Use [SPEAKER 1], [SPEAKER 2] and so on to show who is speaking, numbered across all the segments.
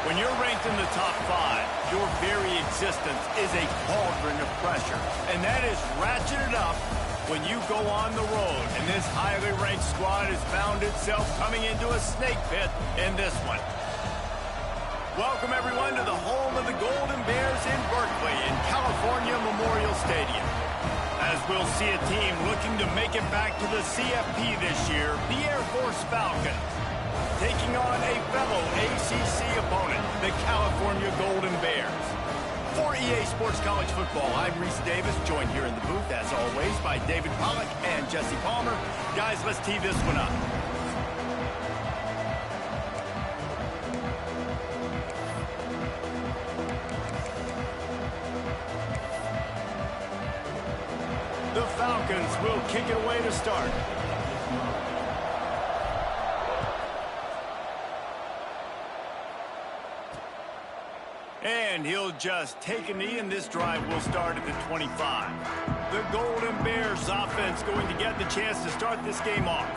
[SPEAKER 1] When you're ranked in the top 5, your very existence is a cauldron of pressure. And that is ratcheted up when you go on the road. And this highly ranked squad has found itself coming into a snake pit in this one. Welcome, everyone, to the home of the Golden Bears in Berkeley in California Memorial Stadium. As we'll see a team looking to make it back to the CFP this year, the Air Force Falcons, taking on a fellow ACC opponent, the California Golden Bears. For EA Sports College Football, I'm Reese Davis, joined here in the booth, as always, by David Pollack and Jesse Palmer. Guys, let's tee this one up. The Falcons will kick it away to start. And he'll just take a knee, and this drive will start at the 25. The Golden Bears offense going to get the chance to start this game off.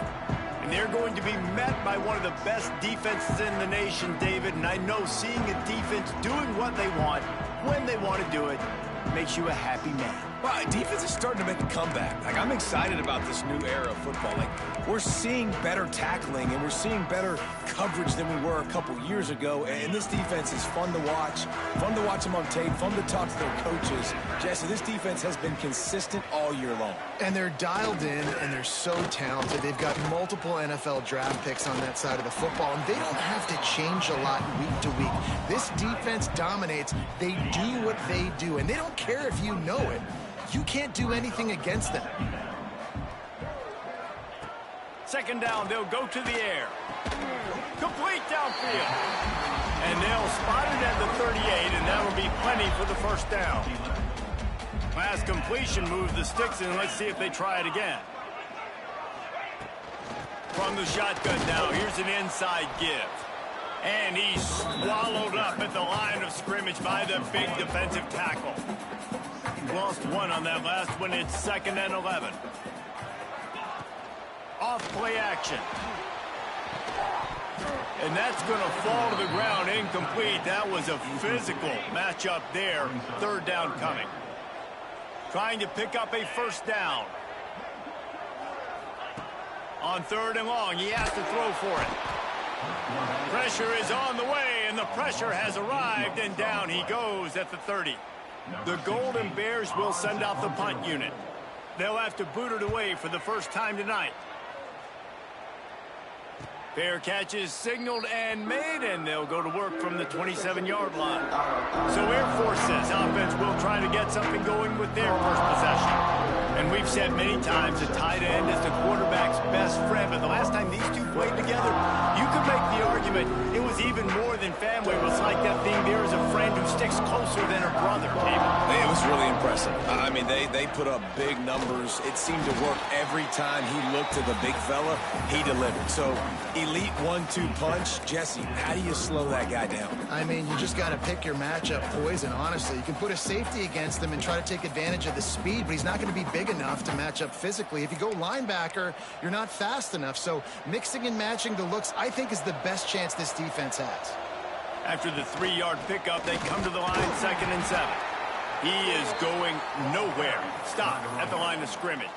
[SPEAKER 1] And they're going to be met by one of the best defenses in the nation, David. And I know seeing a defense doing what they want, when they want to do it, makes you a happy man.
[SPEAKER 2] Well, defense is starting to make a comeback. Like, I'm excited about this new era of football. Like, we're seeing better tackling, and we're seeing better coverage than we were a couple years ago. And this defense is fun to watch them on tape, fun to talk to their coaches. Jesse, this defense has been consistent all year long.
[SPEAKER 3] And they're dialed in, and they're so talented. They've got multiple NFL draft picks on that side of the football, and they don't have to change a lot week to week. This defense dominates. They do what they do, and they don't care if you know it. You can't do anything against them.
[SPEAKER 1] Second down, they'll go to the air. Complete downfield. And they'll spot it at the 38, and that will be plenty for the first down. Last completion moves the sticks in. Let's see if they try it again. From the shotgun now, here's an inside give. And he's swallowed up at the line of scrimmage by the big defensive tackle. Lost one on that last one. It's 2nd and 11. Off play action. And that's going to fall to the ground incomplete. That was a physical matchup there. 3rd down coming. Trying to pick up a first down. On 3rd and long, he has to throw for it. Pressure is on the way, and the pressure has arrived, and down he goes at the 30. The Golden Bears will send out the punt unit. They'll have to boot it away for the first time tonight. Fair catch is signaled and made, and they'll go to work from the 27-yard line. So Air Force's offense will try to get something going with their first possession. And we've said many times a tight end is the quarterback's best friend, but the last time these two played together, you could make the argument it was even more than family. It was like that thing, there is a friend who sticks closer than a brother, David.
[SPEAKER 2] It was really impressive. I mean, they put up big numbers. It seemed to work every time he looked to the big fella. He delivered. So, elite 1-2 punch. Jesse, how do you slow that guy down?
[SPEAKER 3] I mean, you just got to pick your matchup poison, honestly. You can put a safety against him and try to take advantage of the speed, but he's not going to be big enough to match up physically. If you go linebacker, you're not fast enough. So mixing and matching the looks, I think, is the best chance this defense has.
[SPEAKER 1] After the 3-yard pickup, they come to the line, 2nd and 7. He is going nowhere. Stop at the line of scrimmage.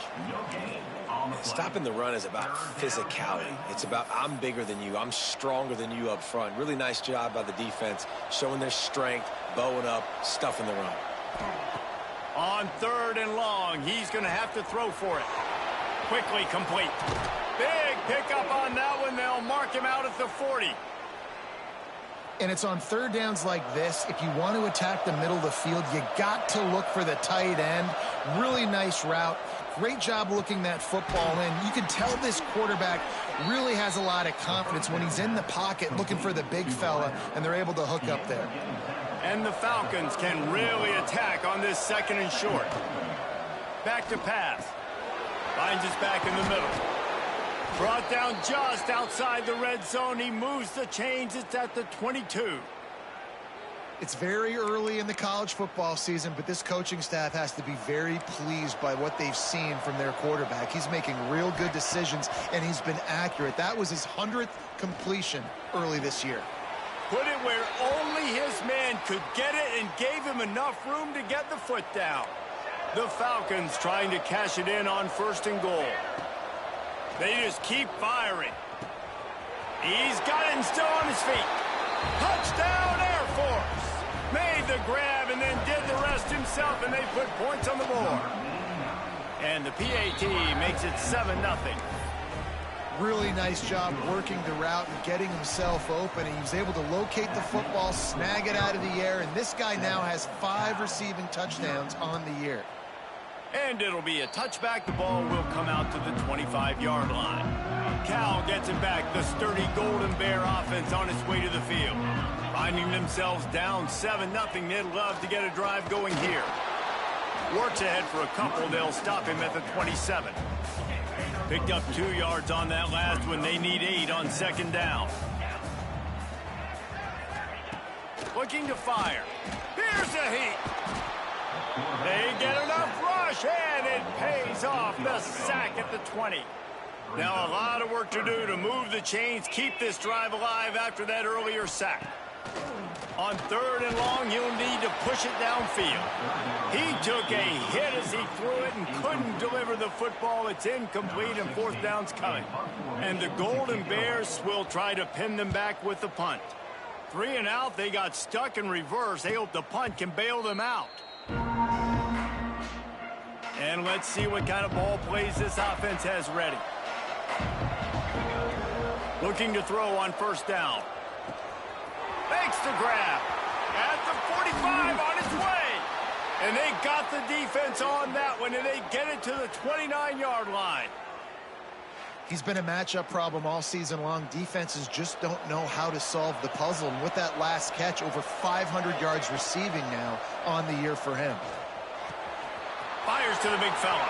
[SPEAKER 2] Stopping the run is about physicality. It's about I'm bigger than you. I'm stronger than you up front. Really nice job by the defense, showing their strength, bowing up, stuffing the run.
[SPEAKER 1] On 3rd and long, he's going to have to throw for it. Quickly complete. Big pickup on that one. They'll mark him out at the 40.
[SPEAKER 3] And it's on 3rd downs like this. If you want to attack the middle of the field, you got to look for the tight end. Really nice route. Great job looking that football in. You can tell this quarterback really has a lot of confidence when he's in the pocket looking for the big fella, and they're able to hook up there.
[SPEAKER 1] And the Falcons can really attack on this 2nd and short. Back to pass. Finds us back in the middle. Brought down just outside the red zone. He moves the chains. It's at the 22.
[SPEAKER 3] It's very early in the college football season, but this coaching staff has to be very pleased by what they've seen from their quarterback. He's making real good decisions, and he's been accurate. That was his 100th completion early this year.
[SPEAKER 1] put it where only his man could get it and gave him enough room to get the foot down. The Falcons trying to cash it in on 1st and goal. They just keep firing. He's got it and still on his feet. Touchdown, Air Force. Made the grab and then did the rest himself, and they put points on the board. And the PAT makes it 7-0.
[SPEAKER 3] Really nice job working the route and getting himself open. He was able to locate the football, snag it out of the air, and this guy now has 5 receiving touchdowns on the year.
[SPEAKER 1] And it'll be a touchback. The ball will come out to the 25-yard line. Cal gets it back. The sturdy Golden Bear offense on its way to the field. Finding themselves down 7-0. They'd love to get a drive going here. Works ahead for a couple. They'll stop him at the 27. Picked up 2 yards on that last one. They need 8 on 2nd down. Looking to fire. Here's a heat. They get enough rush, and it pays off. The sack at the 20. Now a lot of work to do to move the chains, keep this drive alive after that earlier sack. On 3rd and long, he'll need to push it downfield. He took a hit as he threw it and couldn't deliver the football. It's incomplete, and 4th down's coming. And the Golden Bears will try to pin them back with the punt. 3 and out, they got stuck in reverse. They hope the punt can bail them out. And let's see what kind of ball plays this offense has ready. Looking to throw on 1st down. Makes the grab. At the 45 on his way. And they got the defense on that one, and they get it to the 29-yard line.
[SPEAKER 3] He's been a matchup problem all season long. Defenses just don't know how to solve the puzzle. And with that last catch, over 500 yards receiving now on the year for him.
[SPEAKER 1] Fires to the big fella.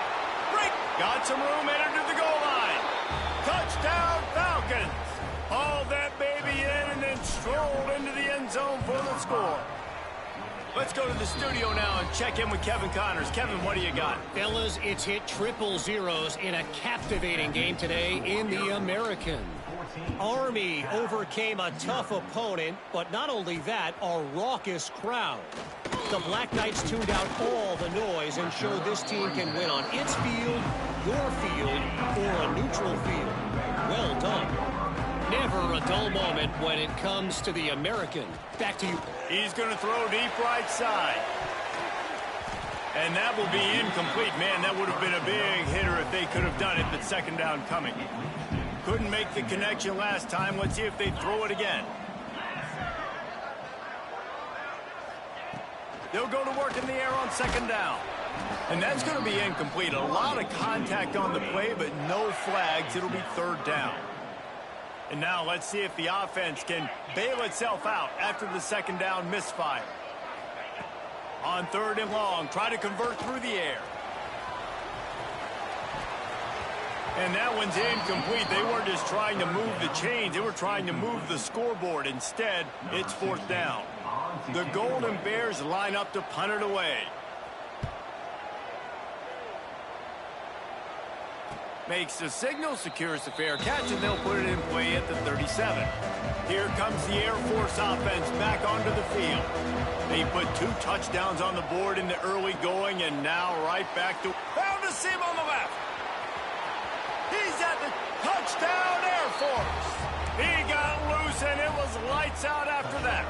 [SPEAKER 1] Break. Got some room, entered to the goal line. Touchdown, Falcons. Hauled that baby in and then strolled into the end zone for the score. Let's go to the studio now and check in with Kevin Connors. Kevin, what do you got?
[SPEAKER 4] Fellas, it's hit triple zeros in a captivating game today in the American. Army overcame a tough opponent, but not only that, a raucous crowd. The Black Knights tuned out all the noise and showed this team can win on its field, your field, or a neutral field. Well done. Never a dull moment when it comes to the American. Back to you.
[SPEAKER 1] He's going to throw deep right side. And that will be incomplete. Man, that would have been a big hitter if they could have done it, but 2nd down coming. Couldn't make the connection last time. Let's see if they throw it again. They'll go to work in the air on 2nd down. And that's going to be incomplete. A lot of contact on the play, but no flags. It'll be 3rd down. And now let's see if the offense can bail itself out after the 2nd down misfire. On 3rd and long, try to convert through the air. And that one's incomplete. They weren't just trying to move the chains. They were trying to move the scoreboard. Instead, it's 4th down. The Golden Bears line up to punt it away. Makes the signal, secures the fair catch, and they'll put it in play at the 37. Here comes the Air Force offense back onto the field. They put 2 touchdowns on the board in the early going, and now right back to... Found a seam on the left. He's at the touchdown, Air Force. He got loose, and it was lights out after that.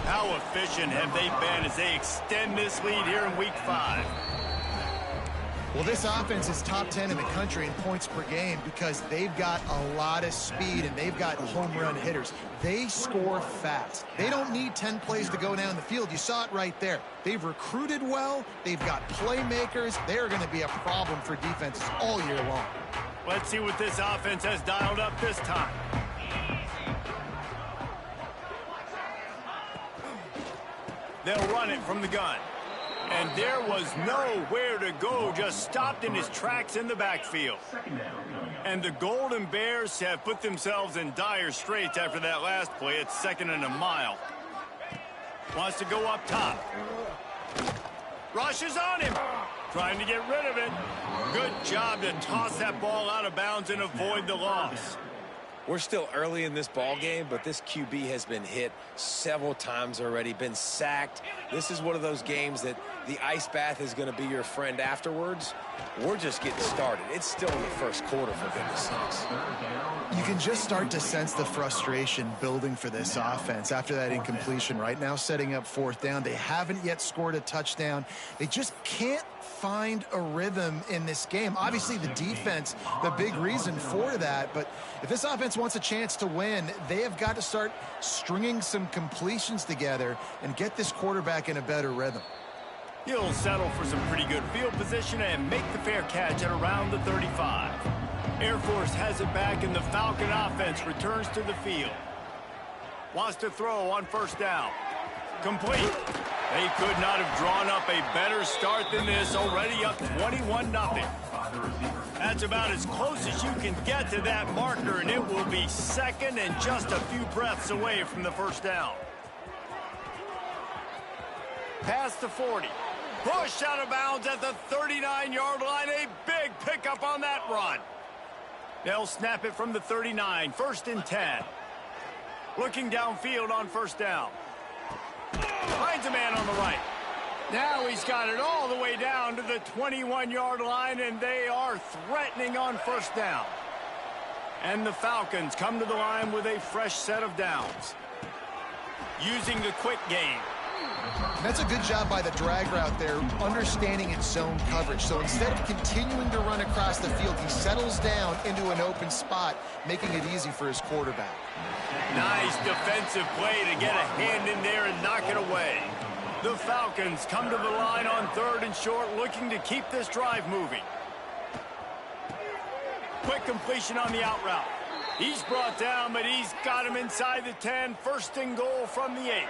[SPEAKER 1] How efficient have they been as they extend this lead here in Week 5?
[SPEAKER 3] Well, this offense is top 10 in the country in points per game because they've got a lot of speed and they've got home run hitters. They score fast. They don't need 10 plays to go down the field. You saw it right there. They've recruited well. They've got playmakers. They're going to be a problem for defenses all year long.
[SPEAKER 1] Let's see what this offense has dialed up this time. They'll run it from the gun. And there was nowhere to go, just stopped in his tracks in the backfield. And the Golden Bears have put themselves in dire straits after that last play. It's 2nd and a mile. Wants to go up top. Rushes on him. Trying to get rid of it. Good job to toss that ball out of bounds and avoid the loss.
[SPEAKER 2] We're still early in this ball game, but this QB has been hit several times already, been sacked. This is one of those games that the ice bath is going to be your friend afterwards. We're just getting started. It's still in the first quarter, for goodness sakes.
[SPEAKER 3] You can just start to sense the frustration building for this offense after that incompletion. Right now, setting up fourth down. They haven't yet scored a touchdown. They just can't find a rhythm in this game. Obviously, the defense, the big reason for that. But if this offense wants a chance to win, they have got to start stringing some completions together and get this quarterback in a better rhythm.
[SPEAKER 1] He'll settle for some pretty good field position and make the fair catch at around the 35. Air Force has it back, and the Falcon offense returns to the field. Wants to throw on first down. Complete. They could not have drawn up a better start than this, already up 21-0. That's about as close as you can get to that marker, and it will be second and just a few breaths away from the first down. Past the 40. Pushed out of bounds at the 39-yard line. A big pickup on that run. They'll snap it from the 39. First and 10. Looking downfield on first down. Finds a man on the right. Now he's got it all the way down to the 21-yard line, and they are threatening on first down. And the Falcons come to the line with a fresh set of downs. Using the quick game.
[SPEAKER 3] That's a good job by the drag route there, understanding its zone coverage. So instead of continuing to run across the field, he settles down into an open spot, making it easy for his quarterback.
[SPEAKER 1] Nice defensive play to get a hand in there and knock it away. The Falcons come to the line on third and short, looking to keep this drive moving. Quick completion on the out route. He's brought down, but he's got him inside the 10. First and goal from the 8.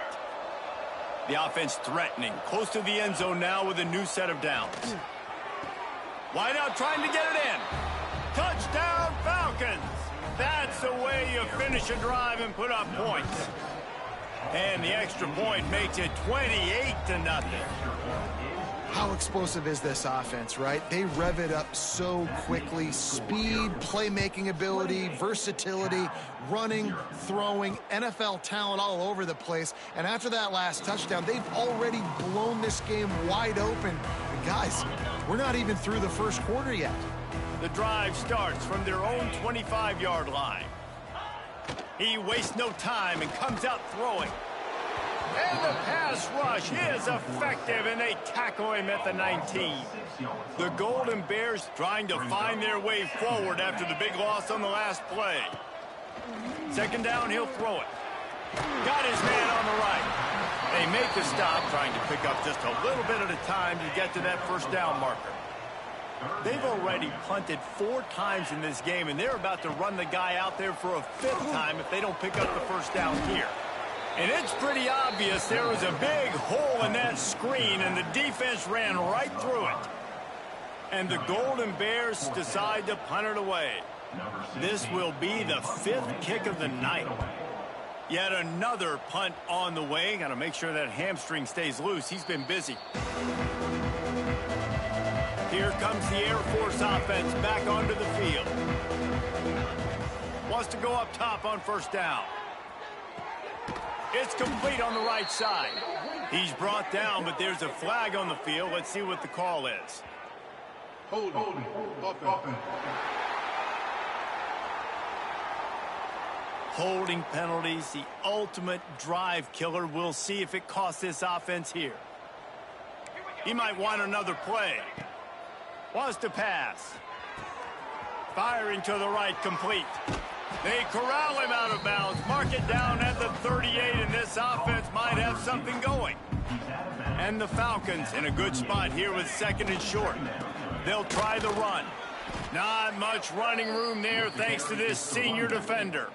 [SPEAKER 1] The offense threatening, close to the end zone now with a new set of downs. Wide out trying to get it in. Touchdown Falcons. That's the way you finish a drive and put up points. And the extra point makes it 28-0.
[SPEAKER 3] How explosive is this offense, right? They rev it up so quickly. Speed, playmaking ability, versatility, running, throwing, NFL talent all over the place. And after that last touchdown, they've already blown this game wide open. And guys, we're not even through the first quarter yet.
[SPEAKER 1] The drive starts from their own 25-yard line. He wastes no time and comes out throwing. And the pass rush is effective, and they tackle him at the 19. The Golden Bears trying to find their way forward after the big loss on the last play. Second down, he'll throw it. Got his man on the right. They make the stop, trying to pick up just a little bit at a time to get to that first down marker. They've already punted 4 times in this game, and they're about to run the guy out there for a 5th time if they don't pick up the first down here. And it's pretty obvious there was a big hole in that screen, and the defense ran right through it. And the Golden Bears decide to punt it away. This will be the 5th kick of the night. Yet another punt on the way. Got to make sure that hamstring stays loose. He's been busy. Here comes the Air Force offense back onto the field. Wants to go up top on first down. It's complete on the right side. He's brought down, but there's a flag on the field. Let's see what the call is. Holding penalties, the ultimate drive killer. We'll see if it costs this offense here. He might want another play. Wants to pass. Firing to the right, complete. They corral him out of bounds, mark it down at the 38, and this offense might have something going. And the Falcons in a good spot here with second and short. They'll try the run. Not much running room there thanks to this senior defender.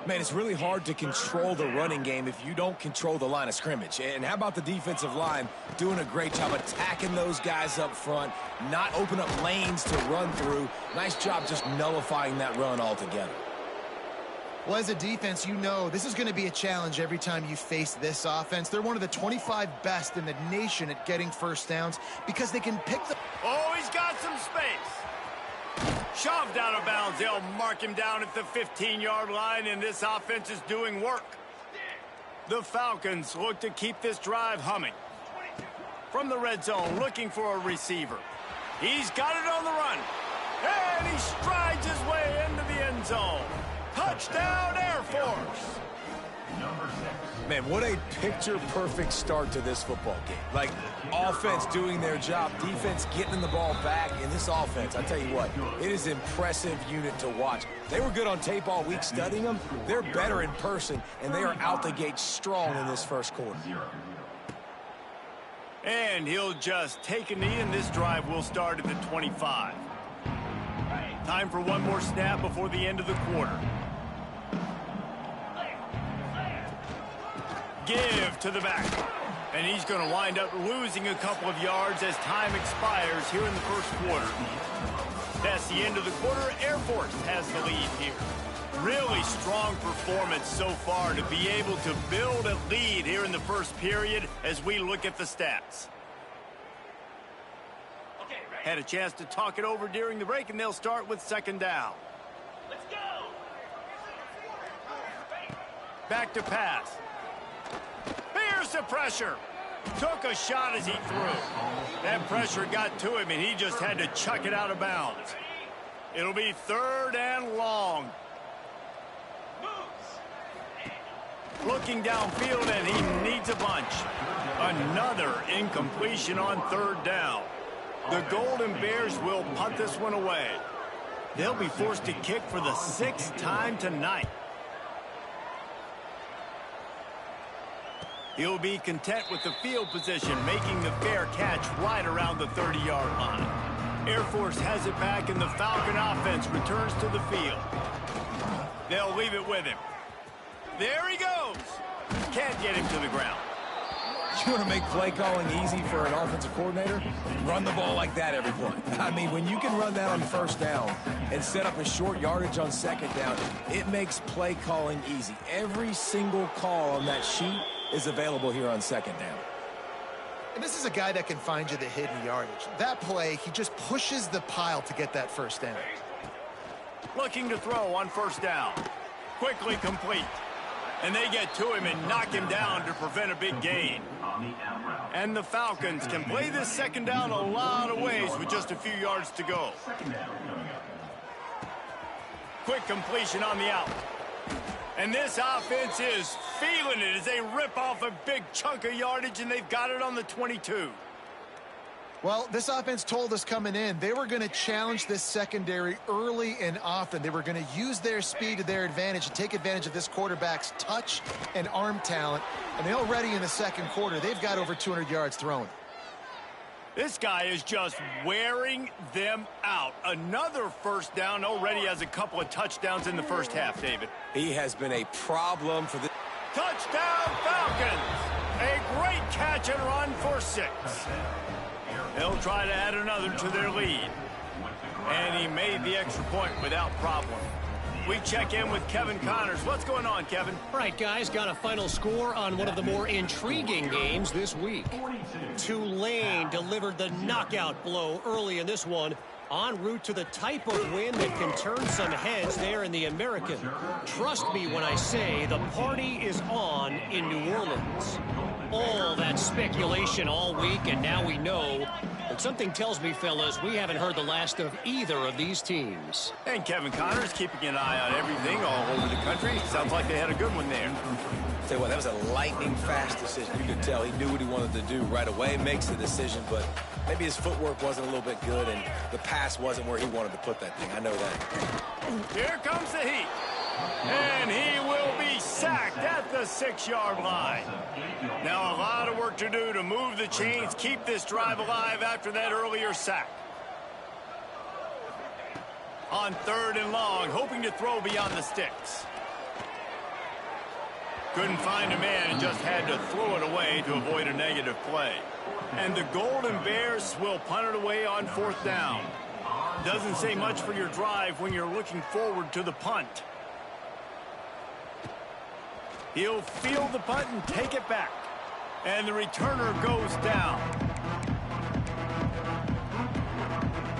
[SPEAKER 2] Man, it's really hard to control the running game if you don't control the line of scrimmage. And how about the defensive line doing a great job attacking those guys up front, not open up lanes to run through. Nice job just nullifying that run altogether.
[SPEAKER 3] Well, as a defense, you know this is going to be a challenge every time you face this offense. They're one of the 25 best in the nation at getting first downs because they can pick the...
[SPEAKER 1] Oh, he's got some space. Shoved out of bounds. They'll mark him down at the 15-yard line, and this offense is doing work. The Falcons look to keep this drive humming. From the red zone, looking for a receiver. He's got it on the run. And he strides his way into the end zone. Touchdown, Air Force.
[SPEAKER 2] Man, what a picture-perfect start to this football game. Like, offense doing their job, defense getting the ball back, and this offense, I tell you what, it is an impressive unit to watch. They were good on tape all week studying them. They're better in person, and they are out the gate strong in this first quarter.
[SPEAKER 1] And he'll just take a knee, and this drive will start at the 25. Time for one more snap before the end of the quarter. Give to the back. And he's going to wind up losing a couple of yards as time expires here in the first quarter. That's the end of the quarter. Air Force has the lead here. Really strong performance so far to be able to build a lead here in the first period as we look at the stats. Had a chance to talk it over during the break, and they'll start with second down. Let's go! Back to pass. Here's the pressure. Took a shot as he threw. That pressure got to him, and he just had to chuck it out of bounds. It'll be third and long. Looking downfield, and he needs a bunch. Another incompletion on third down. The Golden Bears will punt this one away. They'll be forced to kick for the 6th time tonight. He'll be content with the field position, making the fair catch right around the 30-yard line. Air Force has it back, and the Falcon offense returns to the field. They'll leave it with him. There he goes. Can't get him to the ground.
[SPEAKER 2] You want to make play calling easy for an offensive coordinator? Run the ball like that every play. I mean, when you can run that on first down and set up a short yardage on second down, it makes play calling easy. Every single call on that sheet is available here on second down.
[SPEAKER 3] And this is a guy that can find you the hidden yardage. That play, he just pushes the pile to get that first down.
[SPEAKER 1] Looking to throw on first down. Quickly complete. And they get to him and knock him down to prevent a big gain. And the Falcons can play this second down a lot of ways with just a few yards to go. Quick completion on the out. And this offense is feeling it as they rip off a big chunk of yardage, and they've got it on the 22.
[SPEAKER 3] Well, this offense told us coming in they were going to challenge this secondary early and often. They were going to use their speed to their advantage and take advantage of this quarterback's touch and arm talent. And they already in the second quarter, they've got over 200 yards thrown.
[SPEAKER 1] This guy is just wearing them out. Another first down, already has a couple of touchdowns in the first half, David.
[SPEAKER 2] He has been a problem for the...
[SPEAKER 1] Touchdown, Falcons! A great catch and run for 6. They'll try to add another to their lead. And he made the extra point without problem. We check in with Kevin Connors. What's going on, Kevin?
[SPEAKER 4] All right, guys, got a final score on one of the more intriguing games this week. Tulane delivered the knockout blow early in this one, en route to the type of win that can turn some heads there in the American. Trust me when I say the party is on in New Orleans. All that speculation all week, and now we know. But something tells me, fellas, we haven't heard the last of either of these teams.
[SPEAKER 1] And Kevin Connors keeping an eye on everything all over the country. Sounds like they had a good one there.
[SPEAKER 2] Tell you what, that was a lightning-fast decision. You could tell he knew what he wanted to do right away, makes the decision, but maybe his footwork wasn't a little bit good, and the pass wasn't where he wanted to put that thing. I know that.
[SPEAKER 1] Here comes the heat. And he will be sacked at the 6-yard line. Now a lot of work to do to move the chains, keep this drive alive after that earlier sack. On third and long, hoping to throw beyond the sticks. Couldn't find a man and just had to throw it away to avoid a negative play. And the Golden Bears will punt it away on fourth down. Doesn't say much for your drive when you're looking forward to the punt. He'll field the punt and take it back. And the returner goes down.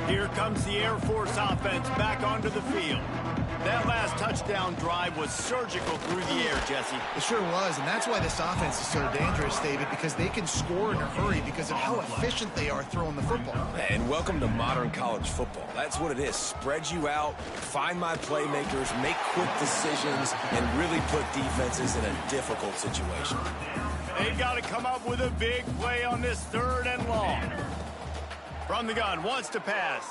[SPEAKER 1] Here comes the Air Force offense back onto the field. That last touchdown drive was surgical through the air, Jesse.
[SPEAKER 3] It sure was, and that's why this offense is so dangerous, David, because they can score in a hurry because of how efficient they are throwing the football.
[SPEAKER 2] And welcome to modern college football. That's what it is. Spread you out, find my playmakers, make quick decisions, and really put defenses in a difficult situation.
[SPEAKER 1] They got to come up with a big play on this 3rd and long. From the gun, wants to pass.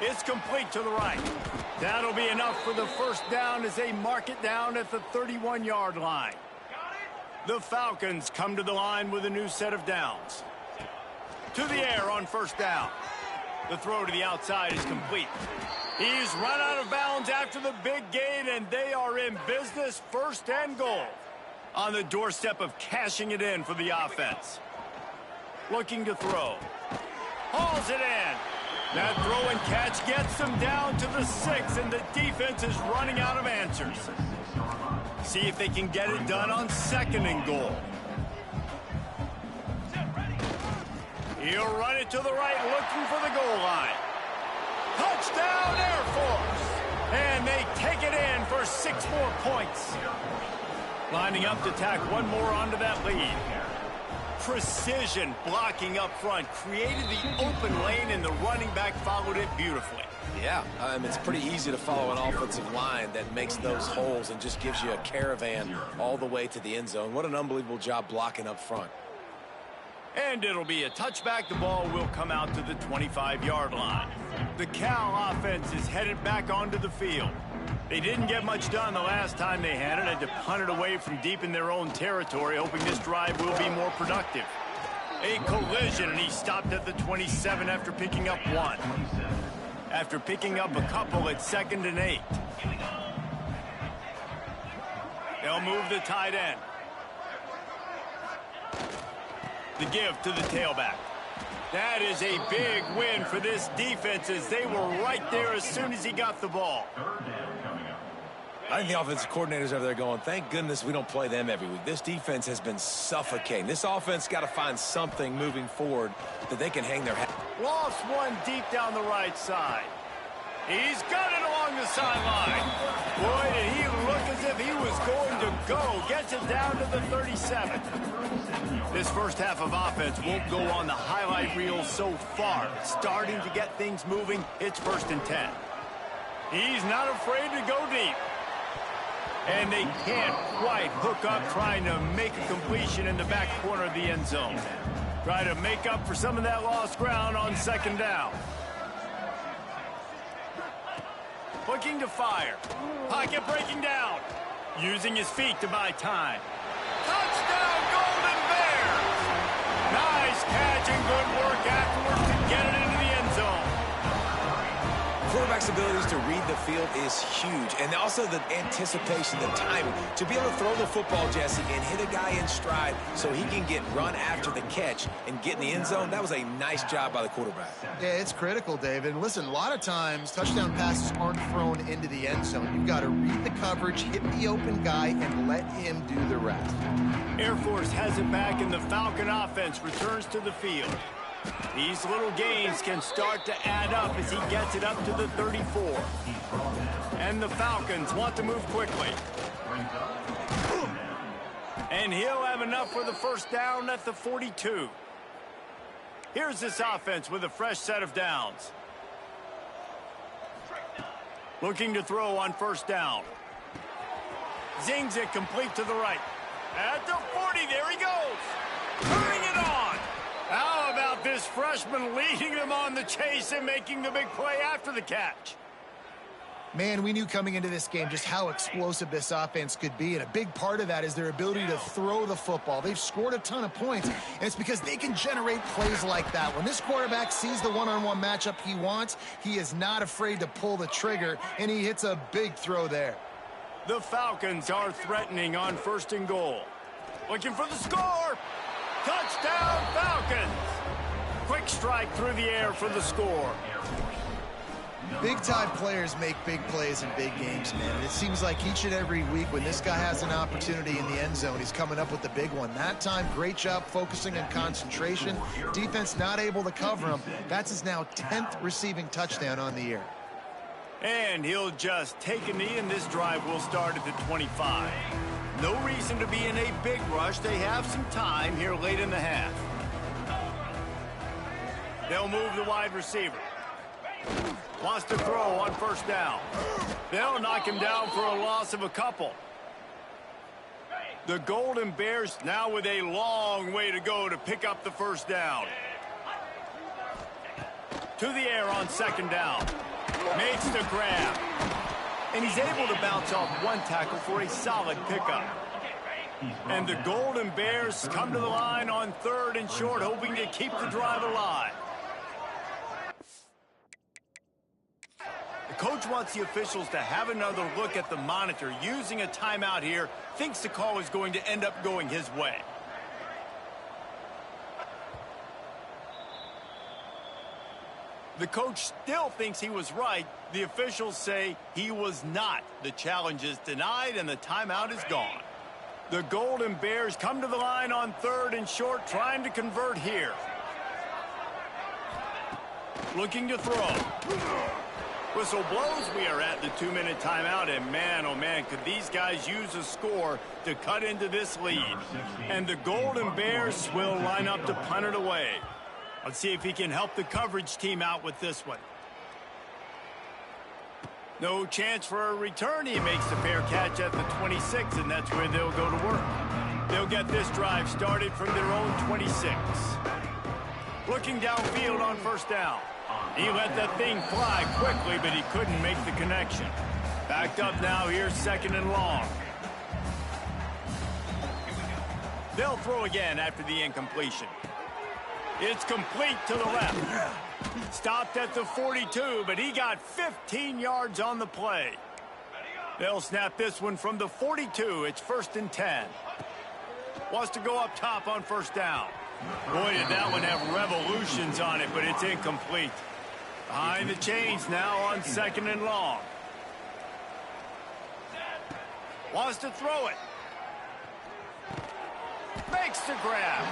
[SPEAKER 1] It's complete to the right. That'll be enough for the first down as they mark it down at the 31-yard line. The Falcons come to the line with a new set of downs. To the air on first down. The throw to the outside is complete. He's run out of bounds after the big gain, and they are in business, 1st and goal. On the doorstep of cashing it in for the offense. Looking to throw. Hauls it in. That throw and catch gets them down to the 6, and the defense is running out of answers. See if they can get it done on 2nd and goal. He'll run it to the right, looking for the goal line. Touchdown, Air Force! And they take it in for 6 more points. Lining up to tack one more onto that lead. Precision blocking up front created the open lane, and the running back followed it beautifully.
[SPEAKER 2] Yeah, it's pretty easy to follow an offensive line that makes those holes and just gives you a caravan all the way to the end zone. What an unbelievable job blocking up front.
[SPEAKER 1] And it'll be a touchback. The ball will come out to the 25-yard line. The Cal offense is headed back onto the field. They didn't get much done the last time they had it. Had to punt it away from deep in their own territory, hoping this drive will be more productive. A collision, and he stopped at the 27 after picking up 1. After picking up a couple at 2nd and 8. They'll move the tight end. The give to the tailback. That is a big win for this defense, as they were right there as soon as he got the ball.
[SPEAKER 2] I think the offensive coordinators over there going, thank goodness we don't play them every week. This defense has been suffocating. This offense got to find something moving forward that they can hang their hat.
[SPEAKER 1] Lost one deep down the right side. He's got it along the sideline. Boy, did he look as if he was going to go. Gets it down to the 37. This first half of offense won't go on the highlight reel so far. Starting to get things moving. It's 1st and 10. He's not afraid to go deep. And they can't quite hook up, trying to make a completion in the back corner of the end zone. Try to make up for some of that lost ground on 2nd down. Looking to fire. Pocket breaking down. Using his feet to buy time. Touchdown, Golden Bears! Nice catch and good work afterwards to get it into the end zone.
[SPEAKER 2] Quarterback's abilities to read the field is huge, and also the anticipation, the timing. To be able to throw the football, Jesse, and hit a guy in stride so he can get run after the catch and get in the end zone, that was a nice job by the quarterback.
[SPEAKER 3] Yeah, it's critical, David. And listen, a lot of times touchdown passes aren't thrown into the end zone. You've got to read the coverage, hit the open guy, and let him do the rest.
[SPEAKER 1] Air Force has it back, and the Falcon offense returns to the field. These little gains can start to add up as he gets it up to the 34. And the Falcons want to move quickly. And he'll have enough for the first down at the 42. Here's this offense with a fresh set of downs. Looking to throw on first down. Zings it complete to the right. At the 40, there he goes. Turning it on. How about this freshman leading them on the chase and making the big play after the catch?
[SPEAKER 3] Man, we knew coming into this game just how explosive this offense could be, and a big part of that is their ability to throw the football. They've scored a ton of points, and it's because they can generate plays like that. When this quarterback sees the one-on-one matchup he wants, he is not afraid to pull the trigger, and he hits a big throw there.
[SPEAKER 1] The Falcons are threatening on 1st and goal. Looking for the score. Touchdown, Falcons! Quick strike through the air for the score.
[SPEAKER 3] Big-time players make big plays in big games, man. And it seems like each and every week when this guy has an opportunity in the end zone, he's coming up with the big one. That time, great job focusing on concentration. Defense not able to cover him. That's his now 10th receiving touchdown on the year.
[SPEAKER 1] And he'll just take a knee, and this drive will start at the 25. No reason to be in a big rush. They have some time here late in the half. They'll move the wide receiver. Wants to throw on first down. They'll knock him down for a loss of a couple. The Golden Bears now with a long way to go to pick up the first down. To the air on second down. Makes the grab. And he's able to bounce off one tackle for a solid pickup. And the Golden Bears come to the line on third and short, hoping to keep the drive alive. The coach wants the officials to have another look at the monitor. Using a timeout here, thinks the call is going to end up going his way. The coach still thinks he was right. The officials say he was not. The challenge is denied and the timeout is gone. The Golden Bears come to the line on third and short, trying to convert here. Looking to throw. Whistle blows. We are at the 2-minute timeout, and man, oh man, could these guys use a score to cut into this lead. And the Golden Bears will line up to punt it away. Let's see if he can help the coverage team out with this one. No chance for a return. He makes the fair catch at the 26, and that's where they'll go to work. They'll get this drive started from their own 26. Looking downfield on first down. He let that thing fly quickly, but he couldn't make the connection. Backed up now here, second and long. They'll throw again after the incompletion. It's complete to the left. Stopped at the 42, but he got 15 yards on the play. They'll snap this one from the 42. It's first and 10. Wants to go up top on first down. Boy, did that one have revolutions on it, but it's incomplete. Behind the chains now on second and long. Wants to throw it. Makes the grab.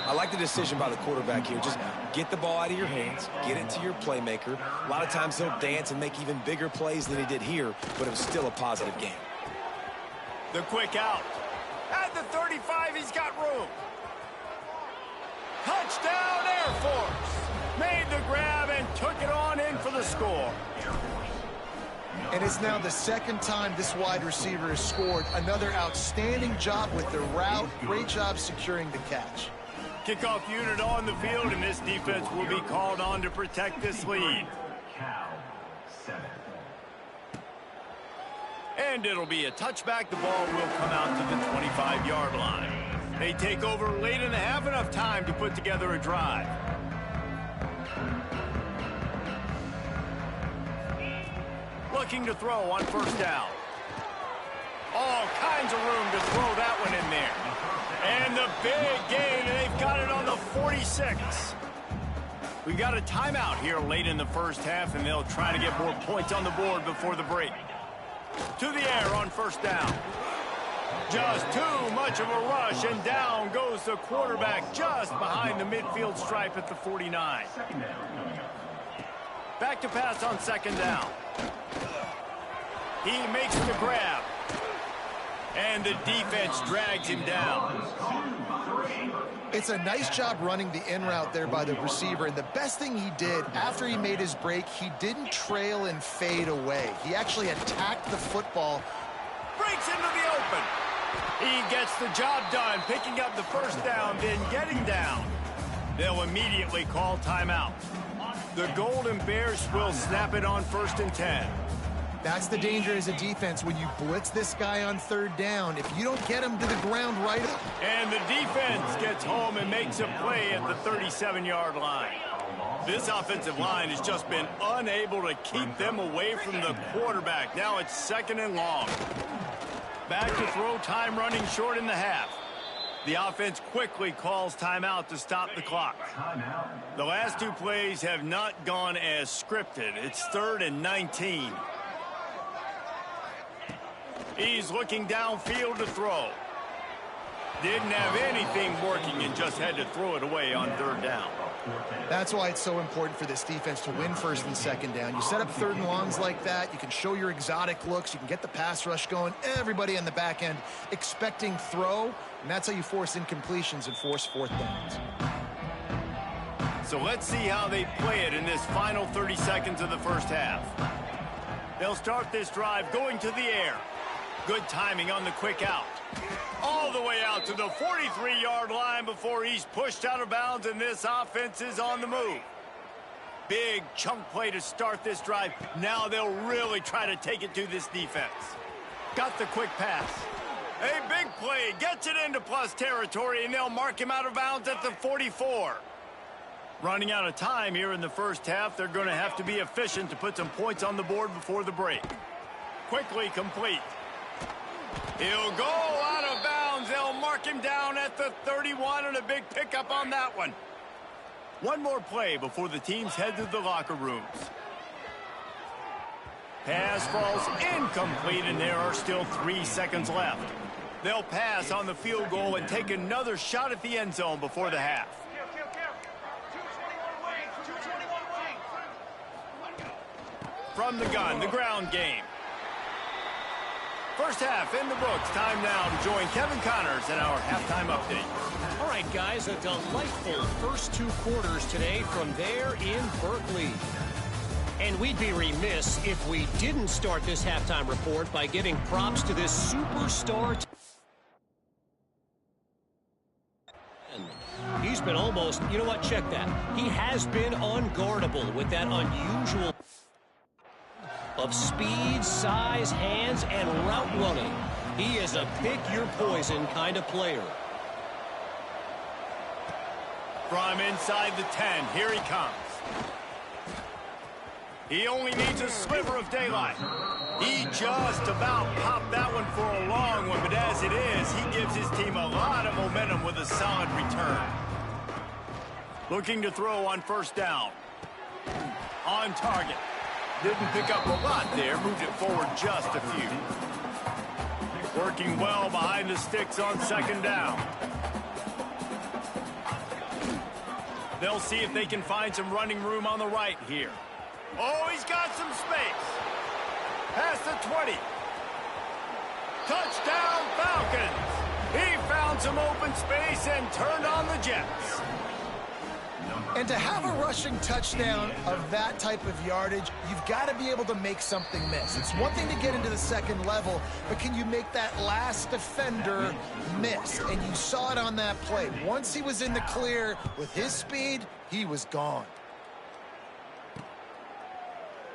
[SPEAKER 2] I like the decision by the quarterback here. Just get the ball out of your hands, get it to your playmaker. A lot of times he'll dance and make even bigger plays than he did here, but it was still a positive game.
[SPEAKER 1] The quick out. At the 35, he's got room. Touchdown, Air Force. Made the grab and took it on in for the score.
[SPEAKER 3] And it's now the second time this wide receiver has scored. Another outstanding job with the route. Great job securing the catch.
[SPEAKER 1] Kickoff unit on the field, and this defense will be called on to protect this lead. And it'll be a touchback. The ball will come out to the 25-yard line. They take over late in the half, enough time to put together a drive. Looking to throw on first down. All kinds of room to throw that one in there. And the big gain, and they've got it on the 46. We got a timeout here late in the first half, and they'll try to get more points on the board before the break. To the air on first down. Just too much of a rush, and down goes the quarterback just behind the midfield stripe at the 49. Back to pass on second down. He makes the grab. And the defense drags him down.
[SPEAKER 3] It's a nice job running the in route there by the receiver. And the best thing he did after he made his break, he didn't trail and fade away. He actually attacked the football.
[SPEAKER 1] Breaks into the open. He gets the job done, picking up the first down, then getting down. They'll immediately call timeout. The Golden Bears will snap it on first and 10.
[SPEAKER 3] That's the danger as a defense when you blitz this guy on third down. If you don't get him to the ground right up.
[SPEAKER 1] And the defense gets home and makes a play at the 37-yard line. This offensive line has just been unable to keep them away from the quarterback. Now it's second and long. Back to throw, time running short in the half. The offense quickly calls timeout to stop the clock. The last two plays have not gone as scripted. It's 3rd and 19. He's looking downfield to throw. Didn't have anything working and just had to throw it away on 3rd down.
[SPEAKER 3] That's why it's so important for this defense to win 1st and 2nd down. You set up 3rd and longs like that. You can show your exotic looks. You can get the pass rush going. Everybody on the back end expecting throw, and that's how you force incompletions and force 4th downs.
[SPEAKER 1] So let's see how they play it in this final 30 seconds of the first half. They'll start this drive going to the air. Good timing on the quick out. All the way out to the 43-yard line before he's pushed out of bounds, and this offense is on the move. Big chunk play to start this drive. Now they'll really try to take it to this defense. Got the quick pass. A big play. Gets it into plus territory, and they'll mark him out of bounds at the 44. Running out of time here in the first half. They're going to have to be efficient to put some points on the board before the break. Quickly complete. He'll go out of bounds. They'll mark him down at the 31, and a big pickup on that one. One more play before the teams head to the locker rooms. Pass falls incomplete, and there are still 3 seconds left. They'll pass on the field goal and take another shot at the end zone before the half. From the gun, the ground game. First half in the books. Time now to join Kevin Connors in our halftime update.
[SPEAKER 4] All right, guys, a delightful first 2 quarters today from there in Berkeley. And we'd be remiss if we didn't start this halftime report by giving props to this superstar. He's been almost, you know what, check that. He has been unguardable with that unusual of speed, size, hands, and route running. He is a pick-your-poison kind of player.
[SPEAKER 1] From inside the 10, here he comes. He only needs a sliver of daylight. He just about popped that one for a long one, but as it is, he gives his team a lot of momentum with a solid return. Looking to throw on first down. On target. Didn't pick up a lot there, moved it forward just a few. Working well behind the sticks on second down. They'll see if they can find some running room on the right here. Oh, he's got some space. Past the 20. Touchdown, Falcons. He found some open space and turned on the Jets.
[SPEAKER 3] And to have a rushing touchdown of that type of yardage, you've got to be able to make something miss. It's one thing to get into the second level, but can you make that last defender miss? And you saw it on that play. Once he was in the clear with his speed, he was gone.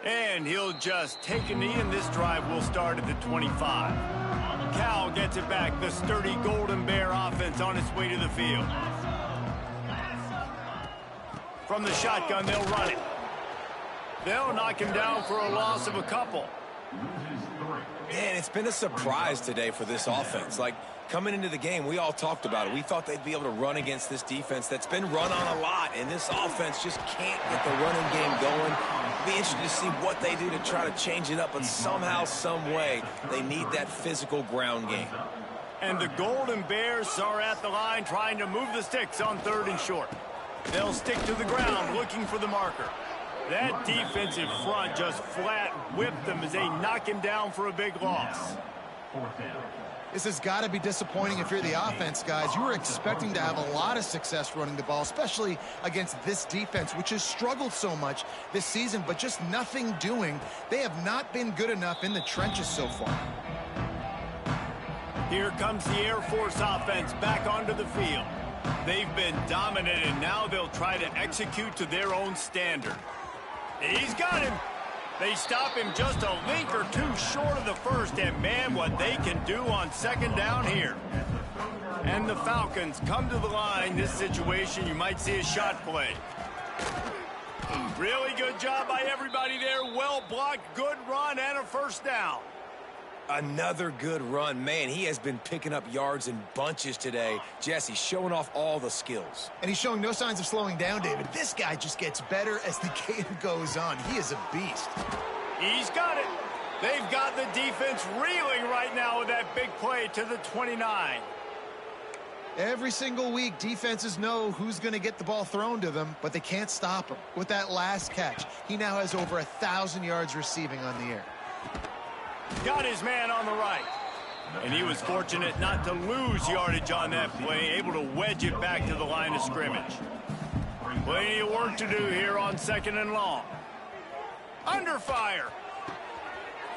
[SPEAKER 1] And he'll just take a knee, and this drive will start at the 25. Cal gets it back, the sturdy Golden Bear offense on its way to the field. From the shotgun, they'll run it. They'll knock him down for a loss of a couple.
[SPEAKER 2] Man, it's been a surprise today for this offense. Like, coming into the game, we all talked about it. We thought they'd be able to run against this defense that's been run on a lot, and this offense just can't get the running game going. It'll be interesting to see what they do to try to change it up, but somehow, some way, they need that physical ground game.
[SPEAKER 1] And the Golden Bears are at the line trying to move the sticks on 3rd and short. They'll stick to the ground looking for the marker. That defensive front just flat whipped them as they knock him down for a big loss.
[SPEAKER 3] This has got to be disappointing if you're the offense, guys. You were expecting to have a lot of success running the ball, especially against this defense, which has struggled so much this season, but just nothing doing. They have not been good enough in the trenches so far.
[SPEAKER 1] Here comes the Air Force offense back onto the field. They've been dominant, and now they'll try to execute to their own standard. He's got him. They stop him just a link or two short of the first, and man, what they can do on second down here. And the Falcons come to the line. This situation, you might see a shot play. Really good job by everybody there. Well blocked, good run, and a first down.
[SPEAKER 2] Another good run. Man, he has been picking up yards in bunches today. Jesse showing off all the skills.
[SPEAKER 3] And he's showing no signs of slowing down, David. This guy just gets better as the game goes on. He is a beast.
[SPEAKER 1] He's got it. They've got the defense reeling right now with that big play to the 29.
[SPEAKER 3] Every single week, defenses know who's going to get the ball thrown to them, but they can't stop him. With that last catch, he now has over 1,000 yards receiving on the air.
[SPEAKER 1] Got his man on the right. And he was fortunate not to lose yardage on that play, able to wedge it back to the line of scrimmage. Plenty of work to do here on 2nd and long. Under fire.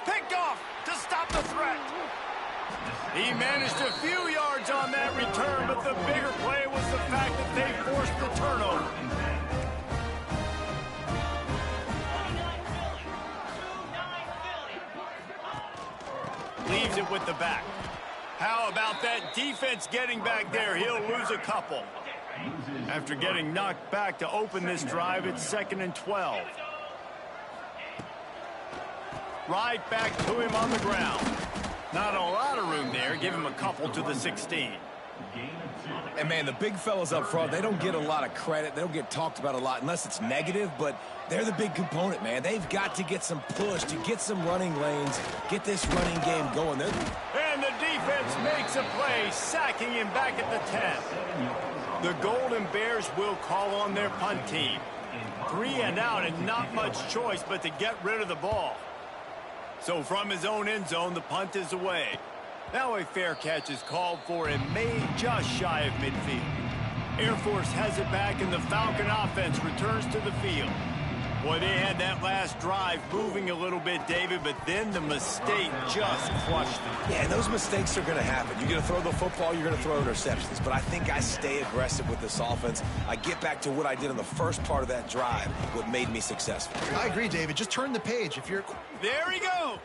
[SPEAKER 1] Picked off to stop the threat. He managed a few yards on that return, but the bigger play was the fact that they forced the turnover. Leaves it with the back. How about that defense getting back there? He'll lose a couple. After getting knocked back to open this drive, it's 2nd and 12. Right back to him on the ground. Not a lot of room there. Give him a couple to the 16.
[SPEAKER 2] And, man, the big fellas up front, they don't get a lot of credit. They don't get talked about a lot unless it's negative, but they're the big component, man. They've got to get some push to get some running lanes, get this running game going.
[SPEAKER 1] And the defense makes a play, sacking him back at the 10. The Golden Bears will call on their punt team. 3 and out and not much choice but to get rid of the ball. So from his own end zone, the punt is away. Now a fair catch is called for and made just shy of midfield. Air Force has it back and the Falcon offense returns to the field. Boy, they had that last drive moving a little bit, David, but then the mistake just crushed them.
[SPEAKER 2] Yeah, those mistakes are going to happen. You're going to throw the football, you're going to throw interceptions. But I think I stay aggressive with this offense. I get back to what I did in the first part of that drive, what made me successful.
[SPEAKER 3] I agree, David. Just turn the page. If you're...
[SPEAKER 1] There he goes.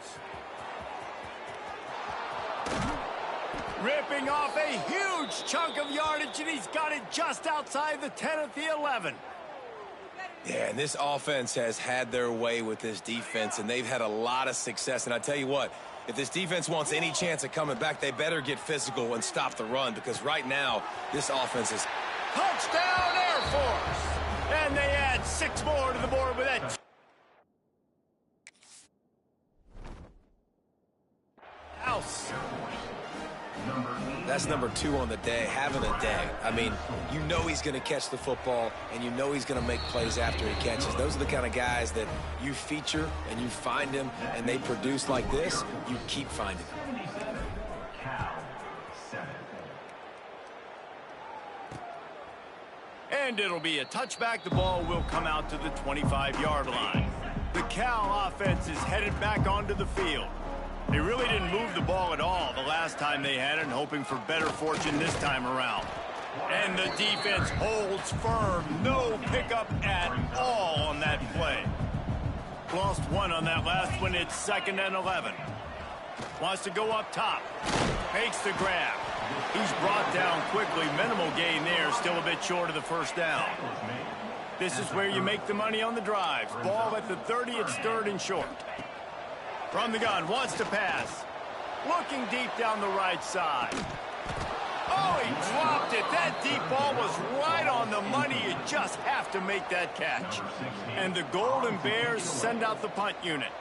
[SPEAKER 1] Ripping off a huge chunk of yardage, and he's got it just outside the 10 at the 11.
[SPEAKER 2] Yeah, and this offense has had their way with this defense, and they've had a lot of success. And I tell you what, if this defense wants any chance of coming back, they better get physical and stop the run, because right now, this offense is...
[SPEAKER 1] Touchdown, Air Force! And they add 6 more to the board with that. House.
[SPEAKER 2] That's number 2 on the day, having a day. I mean, you know he's going to catch the football, and you know he's going to make plays after he catches. Those are the kind of guys that you feature, and you find them, and they produce like this, you keep finding them.
[SPEAKER 1] And it'll be a touchback. The ball will come out to the 25-yard line. The Cal offense is headed back onto the field. They really didn't move the ball at all the last time they had it, hoping for better fortune this time around. And the defense holds firm. No pickup at all on that play. Lost 1 on that last one. It's 2nd and 11. Wants to go up top. Makes the grab. He's brought down quickly. Minimal gain there. Still a bit short of the first down. This is where you make the money on the drives. Ball at the 30. It's 3rd and short. From the gun, wants to pass. Looking deep down the right side. Oh, he dropped it. That deep ball was right on the money. You just have to make that catch. And the Golden Bears send out the punt unit.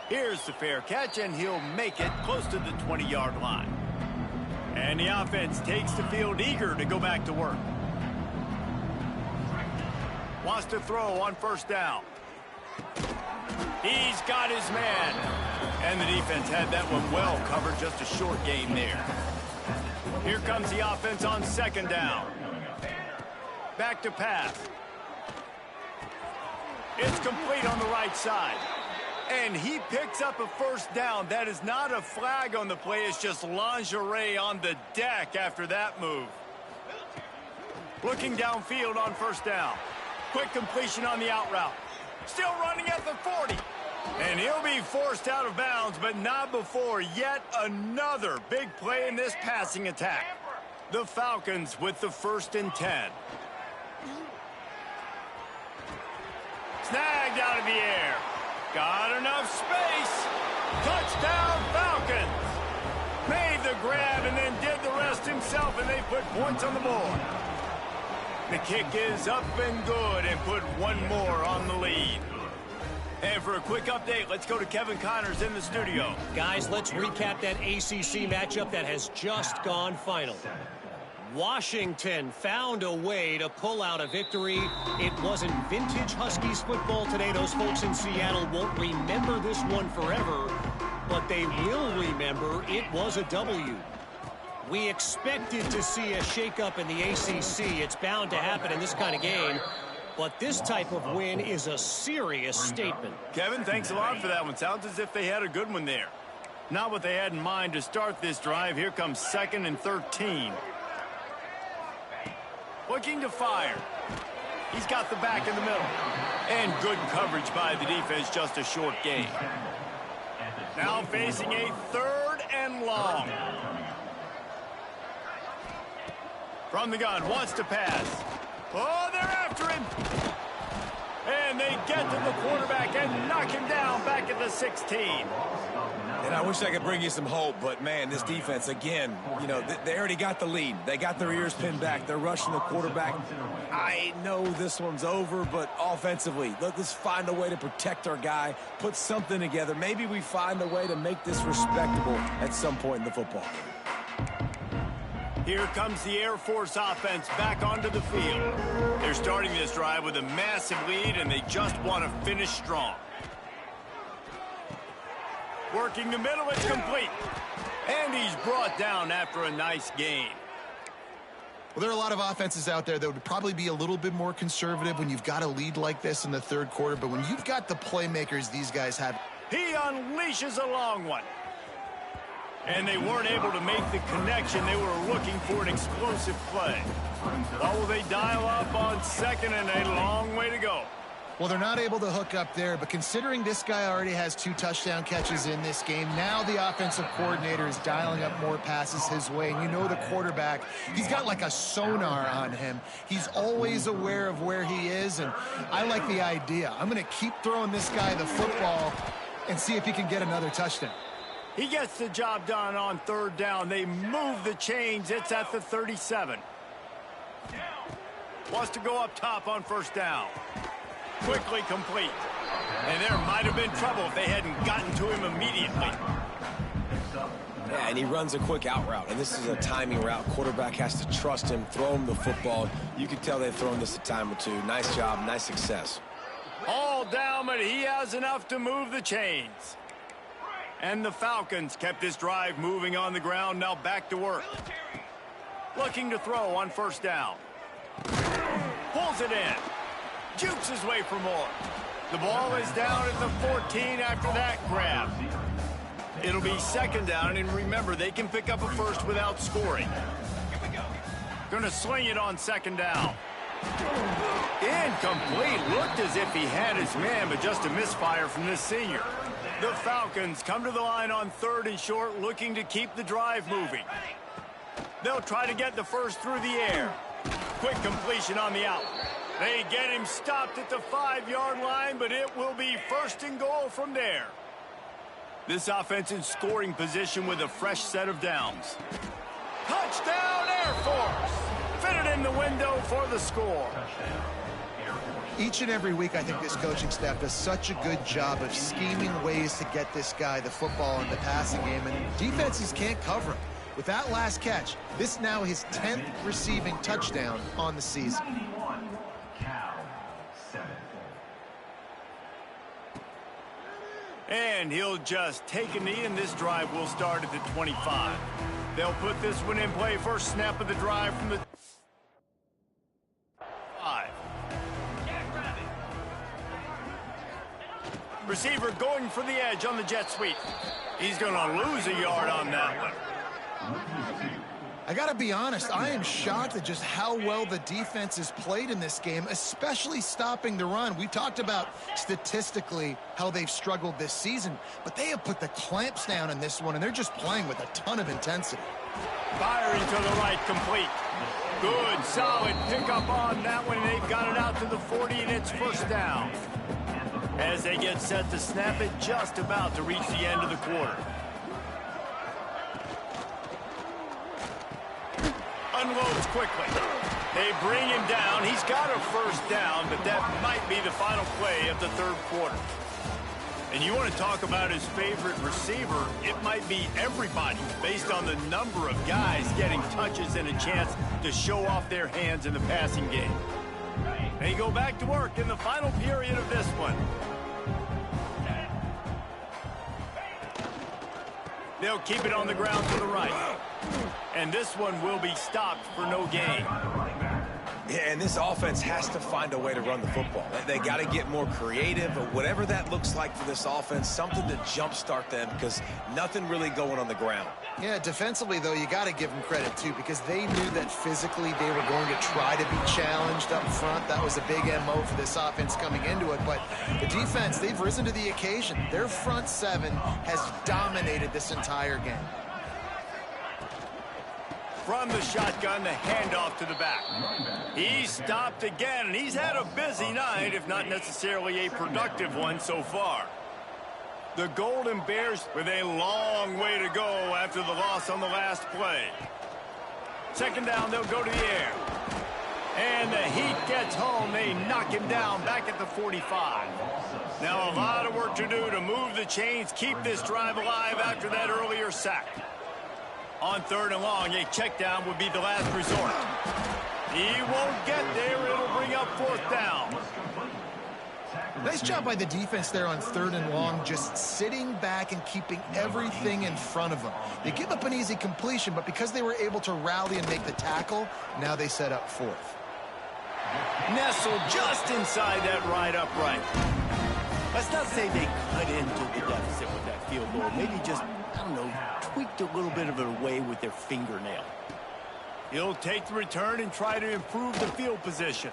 [SPEAKER 1] Here's the fair catch, and he'll make it close to the 20-yard line. And the offense takes the field, eager to go back to work. Wants to throw on 1st down. He's got his man. And the defense had that one well covered. Just a short gain there. Here comes the offense on 2nd down. Back to pass. It's complete on the right side. And he picks up a 1st down. That is not a flag on the play. It's just lingerie on the deck after that move. Looking downfield on 1st down. Quick completion on the out route. Still running at the 40. And he'll be forced out of bounds, but not before yet another big play in this passing attack. The Falcons with the 1st and 10. Snagged out of the air. Got enough space. Touchdown, Falcons. Made the grab and then did the rest himself, and they put points on the board. The kick is up and good and put one more on the lead. And for a quick update, let's go to Kevin Connors in the studio.
[SPEAKER 4] Guys, let's recap that ACC matchup that has just gone final. Washington found a way to pull out a victory. It wasn't vintage Huskies football today. Those folks in Seattle won't remember this one forever, but they will remember it was a W. We expected to see a shakeup in the ACC. It's bound to happen in this kind of game. But this type of win is a serious statement.
[SPEAKER 1] Kevin, thanks a lot for that one. Sounds as if they had a good one there. Not what they had in mind to start this drive. Here comes 2nd and 13. Looking to fire. He's got the back in the middle. And good coverage by the defense, just a short gain. Now facing a 3rd and long. From the gun, wants to pass. Oh, they're after him. And they get to the quarterback and knock him down back at the 16.
[SPEAKER 2] And I wish I could bring you some hope, but, man, this defense, again, you know, they already got the lead. They got their ears pinned back. They're rushing the quarterback. I know this one's over, but offensively, let's find a way to protect our guy, put something together. Maybe we find a way to make this respectable at some point in the football game.
[SPEAKER 1] Here comes the Air Force offense back onto the field. They're starting this drive with a massive lead, and they just want to finish strong. Working the middle, it's complete. And he's brought down after a nice gain.
[SPEAKER 3] Well, there are a lot of offenses out there that would probably be a little bit more conservative when you've got a lead like this in the 3rd quarter. But when you've got the playmakers these guys have.
[SPEAKER 1] He unleashes a long one. And they weren't able to make the connection. They were looking for an explosive play. What will they dial up on 2nd and a long way to go?
[SPEAKER 3] Well, they're not able to hook up there, but considering this guy already has 2 touchdown catches in this game, now the offensive coordinator is dialing up more passes his way. And you know the quarterback, he's got like a sonar on him. He's always aware of where he is, and I like the idea. I'm going to keep throwing this guy the football and see if he can get another touchdown.
[SPEAKER 1] He gets the job done on 3rd down. They move the chains. It's at the 37. Wants to go up top on 1st down. Quickly complete. And there might have been trouble if they hadn't gotten to him immediately.
[SPEAKER 2] Yeah, and he runs a quick out route, and this is a timing route. Quarterback has to trust him, throw him the football. You can tell they've thrown this a time or two. Nice job, nice success.
[SPEAKER 1] All down, but he has enough to move the chains. And the Falcons kept this drive moving on the ground. Now back to work. Looking to throw on 1st down. Pulls it in. Jukes his way for more. The ball is down at the 14 after that grab. It'll be 2nd down, and remember, they can pick up a first without scoring. Going to sling it on 2nd down. Incomplete. Looked as if he had his man, but just a misfire from this senior. The Falcons come to the line on 3rd and short, looking to keep the drive moving. They'll try to get the first through the air. Quick completion on the out. They get him stopped at the 5-yard line, but it will be 1st and goal from there. This offense in scoring position with a fresh set of downs. Touchdown, Air Force! Fitted in the window for the score.
[SPEAKER 3] Each and every week, I think this coaching staff does such a good job of scheming ways to get this guy the football in the passing game, and defenses can't cover him. With that last catch, this now his 10th receiving touchdown on the season.
[SPEAKER 1] And he'll just take a knee, and this drive will start at the 25. They'll put this one in play. First snap of the drive from the 5. Receiver going for the edge on the jet sweep. He's going to lose a yard on that one.
[SPEAKER 3] I got to be honest, I am shocked at just how well the defense has played in this game, especially stopping the run. We talked about statistically how they've struggled this season, but they have put the clamps down in this one, and they're just playing with a ton of intensity.
[SPEAKER 1] Firing to the right, complete. Good, solid pickup on that one. They've got it out to the 40, and it's first down. As they get set to snap it, just about to reach the end of the quarter. Unloads quickly. They bring him down. He's got a first down, but that might be the final play of the third quarter. And you want to talk about his favorite receiver, it might be everybody based on the number of guys getting touches and a chance to show off their hands in the passing game. They go back to work in the final period of this one. They'll keep it on the ground to the right. And this one will be stopped for no gain.
[SPEAKER 2] Yeah, and this offense has to find a way to run the football. They got to get more creative, or whatever that looks like for this offense, something to jumpstart them, because nothing really going on the ground.
[SPEAKER 3] Yeah, defensively, though, you got to give them credit, too, because they knew that physically they were going to try to be challenged up front. That was a big MO for this offense coming into it. But the defense, they've risen to the occasion. Their front seven has dominated this entire game.
[SPEAKER 1] From the shotgun, the handoff to the back. He's stopped again, and he's had a busy night, if not necessarily a productive one so far. The Golden Bears with a long way to go after the loss on the last play. Second down, they'll go to the air. And the Heat gets home. They knock him down back at the 45. Now a lot of work to do to move the chains, keep this drive alive after that earlier sack. On third and long, a check down would be the last resort. He won't get there. It'll bring up fourth down.
[SPEAKER 3] Nice job by the defense there on third and long, just sitting back and keeping everything in front of them. They give up an easy completion, but because they were able to rally and make the tackle, now they set up fourth.
[SPEAKER 1] Nestled just inside that right upright. Let's not say they cut into the deficit with that field goal. Maybe just, I don't know, tweaked a little bit of it away with their fingernail. He'll take the return and try to improve the field position.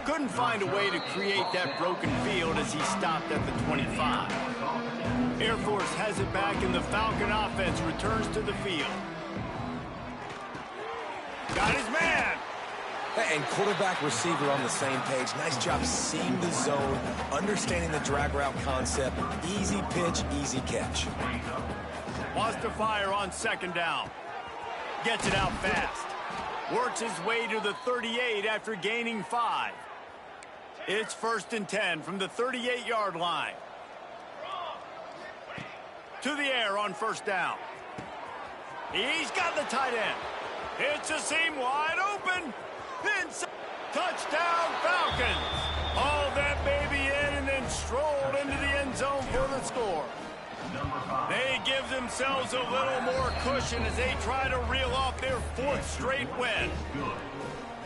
[SPEAKER 1] Couldn't find a way to create that broken field as he stopped at the 25. Air Force has it back, and the Falcon offense returns to the field. Got his man.
[SPEAKER 2] And quarterback receiver on the same page. Nice job seeing the zone, understanding the drag route concept. Easy pitch, easy catch.
[SPEAKER 1] Wants to fire on second down. Gets it out fast. Works his way to the 38 after gaining 5. It's first and 10 from the 38-yard line. To the air on first down. He's got the tight end. It's a seam wide open. Inside. Touchdown Falcons. Hauled that baby in and then strolled into the end zone for the score. They give themselves a little more cushion as they try to reel off their 4th straight win.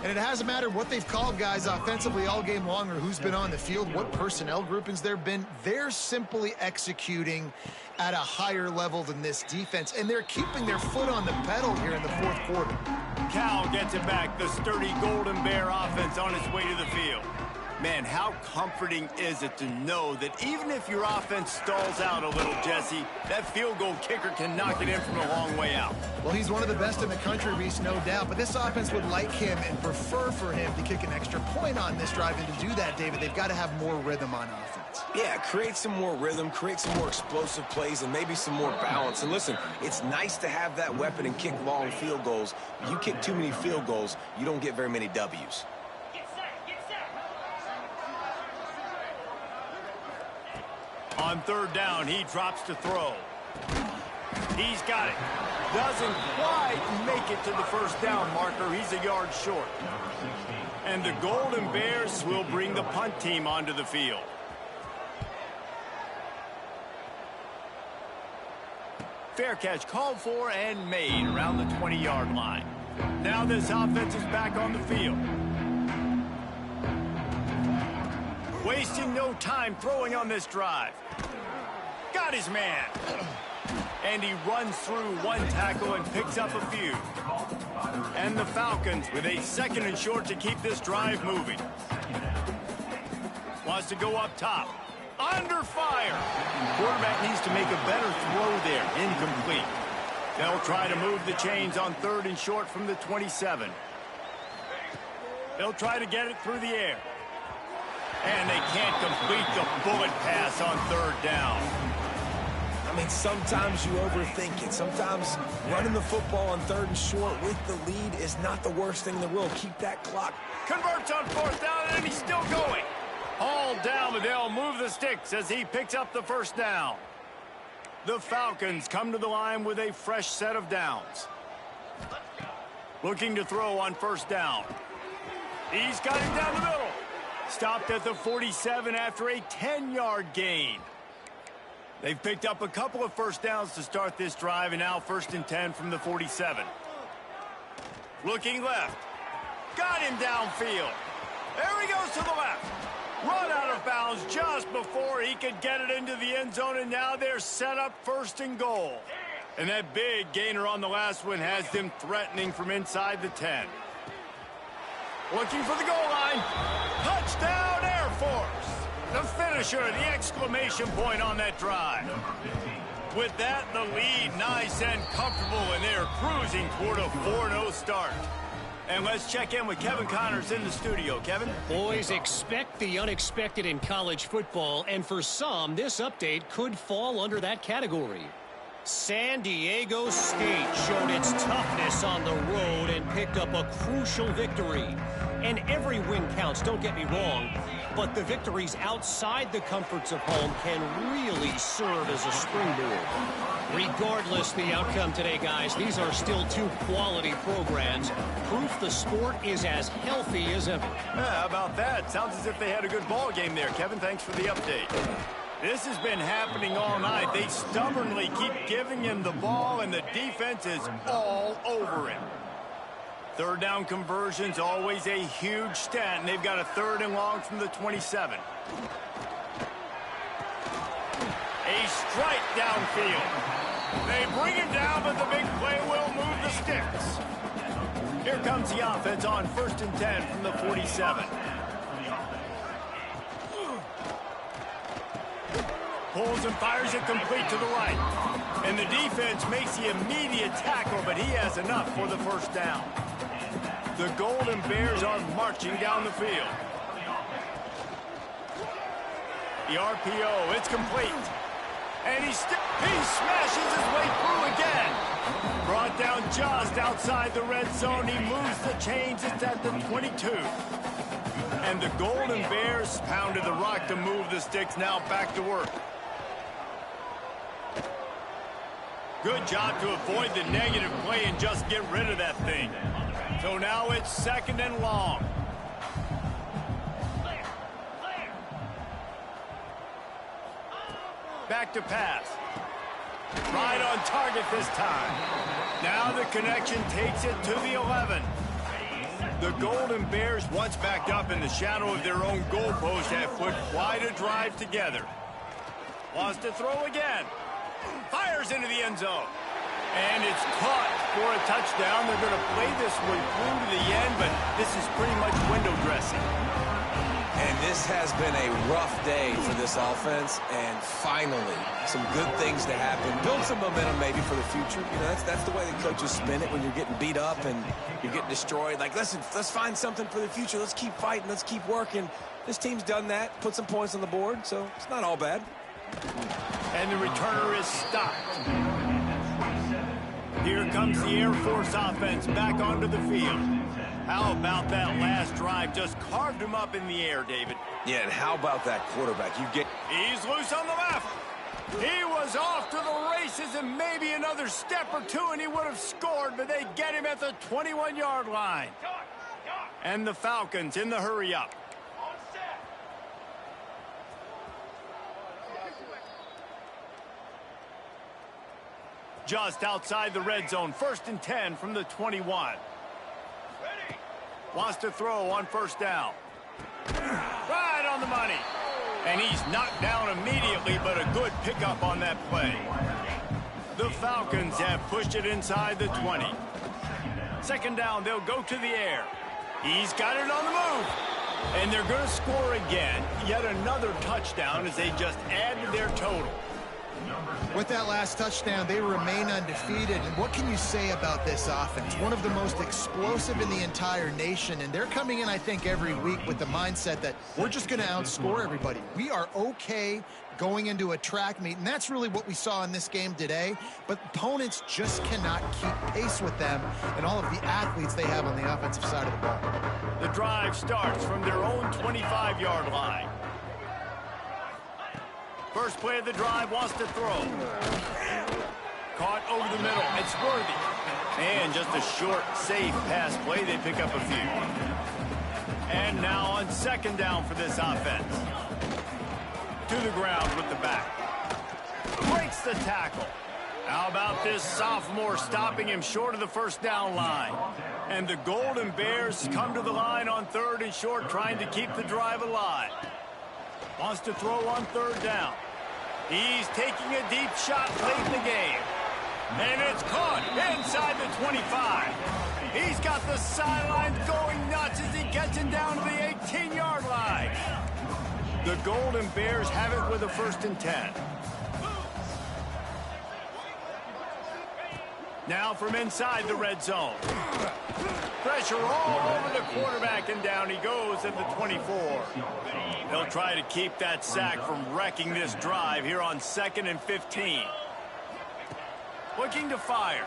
[SPEAKER 3] And it hasn't mattered what they've called guys offensively all game long or who's been on the field, what personnel groupings there have been. They're simply executing at a higher level than this defense, and they're keeping their foot on the pedal here in the fourth quarter.
[SPEAKER 1] Cal gets it back, the sturdy Golden Bear offense on its way to the field. Man, how comforting is it to know that even if your offense stalls out a little, Jesse, that field goal kicker can knock it in from a long way out.
[SPEAKER 3] Well, he's one of the best in the country, Reese, no doubt. But this offense would like him and prefer for him to kick an extra point on this drive. And to do that, David, they've got to have more rhythm on offense.
[SPEAKER 2] Yeah, create some more rhythm, create some more explosive plays, and maybe some more balance. And listen, it's nice to have that weapon and kick long field goals. If you kick too many field goals, you don't get very many W's.
[SPEAKER 1] On third down, he drops to throw. He's got it. Doesn't quite make it to the first down marker. He's a yard short. And the Golden Bears will bring the punt team onto the field. Fair catch called for and made around the 20-yard line. Now this offense is back on the field. Wasting no time throwing on this drive. Got his man. And he runs through one tackle and picks up a few. And the Falcons with a 2nd and short to keep this drive moving. Wants to go up top. Under fire. Quarterback needs to make a better throw there. Incomplete. They'll try to move the chains on 3rd and short from the 27. They'll try to get it through the air. And they can't complete the bullet pass on 3rd down.
[SPEAKER 2] I mean, sometimes you overthink it. Sometimes running the football on 3rd and short with the lead is not the worst thing in the world. Keep that clock.
[SPEAKER 1] Converts on 4th down, and he's still going. All down, but they'll move the sticks as he picks up the 1st down. The Falcons come to the line with a fresh set of downs. Looking to throw on 1st down. He's got him down the middle. Stopped at the 47 after a 10-yard gain. They've picked up a couple of 1st downs to start this drive, and now 1st and 10 from the 47. Looking left. Got him downfield. There he goes to the left. Run out of bounds just before he could get it into the end zone, and now they're set up 1st and goal. And that big gainer on the last one has them threatening from inside the 10. Looking for the goal line. Touchdown, Air Force. The finisher, the exclamation point on that drive. With that, the lead nice and comfortable, and they're cruising toward a 4-0 start. And let's check in with Kevin Connors in the studio. Kevin?
[SPEAKER 4] Boys, expect the unexpected in college football, and for some, this update could fall under that category. San Diego State showed its toughness on the road and picked up a crucial victory. And every win counts, don't get me wrong, but the victories outside the comforts of home can really serve as a springboard. Regardless the outcome today, guys, these are still 2 quality programs. Proof the sport is as healthy as ever.
[SPEAKER 1] Yeah, how about that? Sounds as if they had a good ball game there. Kevin, thanks for the update. This has been happening all night. They stubbornly keep giving him the ball, and the defense is all over him. 3rd down conversions, always a huge stat, and they've got a 3rd and long from the 27. A strike downfield. They bring him down, but the big play will move the sticks. Here comes the offense on 1st and 10 from the 47. Pulls and fires it complete to the right. And the defense makes the immediate tackle, but he has enough for the 1st down. The Golden Bears are marching down the field. The RPO, it's complete. And he smashes his way through again. Brought down just outside the red zone. He moves the chains. It's at the 22. And the Golden Bears pounded the rock to move the sticks. Now back to work. Good job to avoid the negative play and just get rid of that thing. So now it's 2nd and long. Back to pass. Right on target this time. Now the connection takes it to the 11. The Golden Bears, once backed up in the shadow of their own goalpost, have put quite a drive together. Wants to throw again. Fires into the end zone. And it's caught for a touchdown. They're going to play this one through to the end, but this is pretty much window dressing.
[SPEAKER 2] And this has been a rough day for this offense, and finally, some good things to happen. Build some momentum maybe for the future. You know, that's the way the coaches spin it when you're getting beat up and you're getting destroyed. Like, listen, let's find something for the future. Let's keep fighting. Let's keep working. This team's done that, put some points on the board, so it's not all bad.
[SPEAKER 1] And the returner is stopped. Here comes the Air Force offense back onto the field. How about that last drive? Just carved him up in the air, David.
[SPEAKER 2] Yeah, and how about that quarterback?
[SPEAKER 1] He's loose on the left. He was off to the races, and maybe another step or two, and he would have scored, but they get him at the 21-yard line. And the Falcons in the hurry-up. Just outside the red zone, 1st and 10 from the 21. Wants to throw on 1st down. Right on the money. And he's knocked down immediately, but a good pickup on that play. The Falcons have pushed it inside the 20. Second down, they'll go to the air. He's got it on the move. And they're going to score again. Yet another touchdown as they just add to their total.
[SPEAKER 3] With that last touchdown, they remain undefeated. And what can you say about this offense? One of the most explosive in the entire nation. And they're coming in, I think, every week with the mindset that we're just going to outscore everybody. We are okay going into a track meet. And that's really what we saw in this game today. But opponents just cannot keep pace with them and all of the athletes they have on the offensive side of the ball.
[SPEAKER 1] The drive starts from their own 25-yard line. First play of the drive, wants to throw. Caught over the middle. It's Worthy. And just a short, safe pass play. They pick up a few. And now on second down for this offense. To the ground with the back. Breaks the tackle. How about this sophomore stopping him short of the first down line? And the Golden Bears come to the line on third and short, trying to keep the drive alive. Wants to throw on third down. He's taking a deep shot late in the game. And it's caught inside the 25. He's got the sidelines going nuts as he gets him down to the 18-yard line. The Golden Bears have it with a 1st and 10. Now from inside the red zone. Pressure all over the quarterback, and down he goes at the 24. They'll try to keep that sack from wrecking this drive here on 2nd and 15. Looking to fire.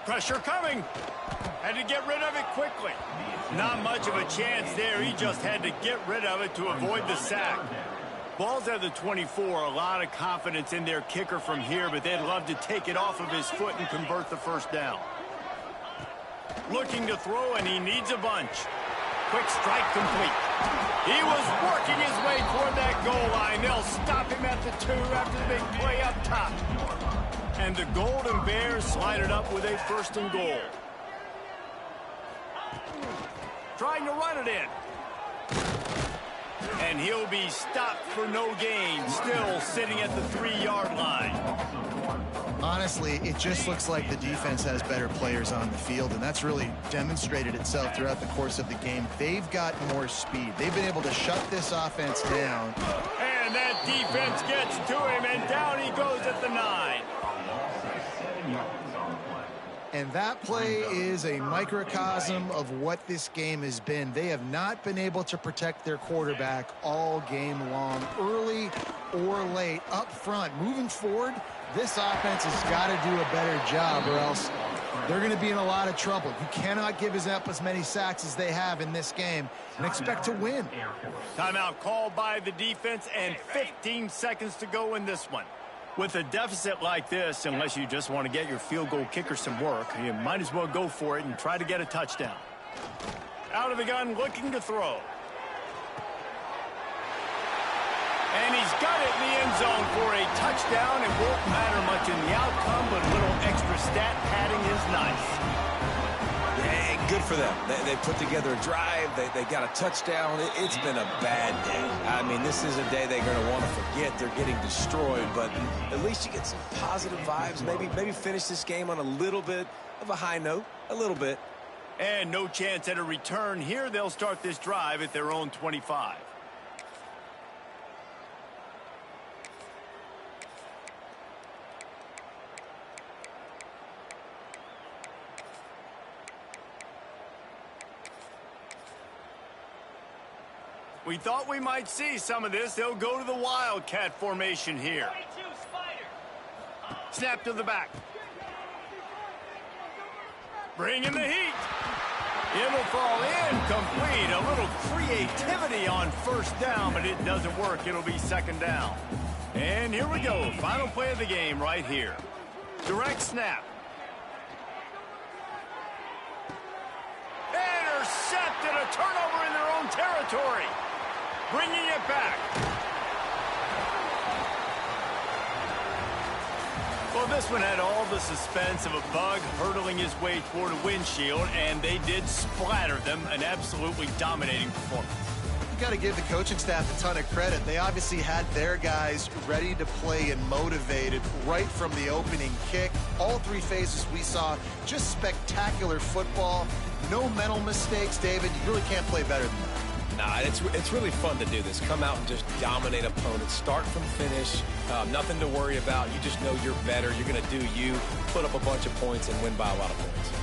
[SPEAKER 1] Pressure coming. Had to get rid of it quickly. Not much of a chance there. He just had to get rid of it to avoid the sack. Ball's at the 24. A lot of confidence in their kicker from here, but they'd love to take it off of his foot and convert the first down. Looking to throw, and he needs a bunch. Quick strike complete. He was working his way toward that goal line. They'll stop him at the 2 after the big play up top. And the Golden Bears slide it up with a 1st and goal. Trying to run it in. And he'll be stopped for no gain, still sitting at the 3-yard line.
[SPEAKER 3] Honestly, it just looks like the defense has better players on the field, and that's really demonstrated itself throughout the course of the game. They've got more speed. They've been able to shut this offense down.
[SPEAKER 1] And that defense gets to him, and down he goes at the 9.
[SPEAKER 3] And that play is a microcosm of what this game has been. They have not been able to protect their quarterback all game long, early or late, up front. Moving forward, this offense has got to do a better job, or else they're going to be in a lot of trouble. You cannot give up as many sacks as they have in this game and expect to win.
[SPEAKER 1] Timeout called by the defense, and 15 seconds to go in this one. With a deficit like this, unless you just want to get your field goal kicker some work, you might as well go for it and try to get a touchdown. Out of the gun, looking to throw. And he's got it in the end zone for a touchdown. It won't matter much in the outcome, but a little extra stat padding is nice.
[SPEAKER 2] Yeah, good for them. They put together a drive. They got a touchdown. It's been a bad day. I mean, this is a day they're going to want to forget. They're getting destroyed, but at least you get some positive vibes. Maybe finish this game on a little bit of a high note, a little bit.
[SPEAKER 1] And no chance at a return here. They'll start this drive at their own 25. We thought we might see some of this. They'll go to the Wildcat formation here. Snap to the back. Bring in the heat. It'll fall incomplete. A little creativity on first down, but it doesn't work. It'll be second down. And here we go. Final play of the game right here. Direct snap. Intercepted. A turnover in their own territory. Bringing it back. Well, this one had all the suspense of a bug hurtling his way toward a windshield, and they did splatter them. An absolutely dominating performance.
[SPEAKER 3] got to give the coaching staff a ton of credit. They obviously had their guys ready to play and motivated right from the opening kick. All three phases we saw just spectacular football. No mental mistakes, David. You really can't play better than that.
[SPEAKER 2] Nah, it's really fun to do this. Come out and just dominate opponents. Start from finish. Nothing to worry about. You just know you're better. You're going to do you, put up a bunch of points, and win by a lot of points.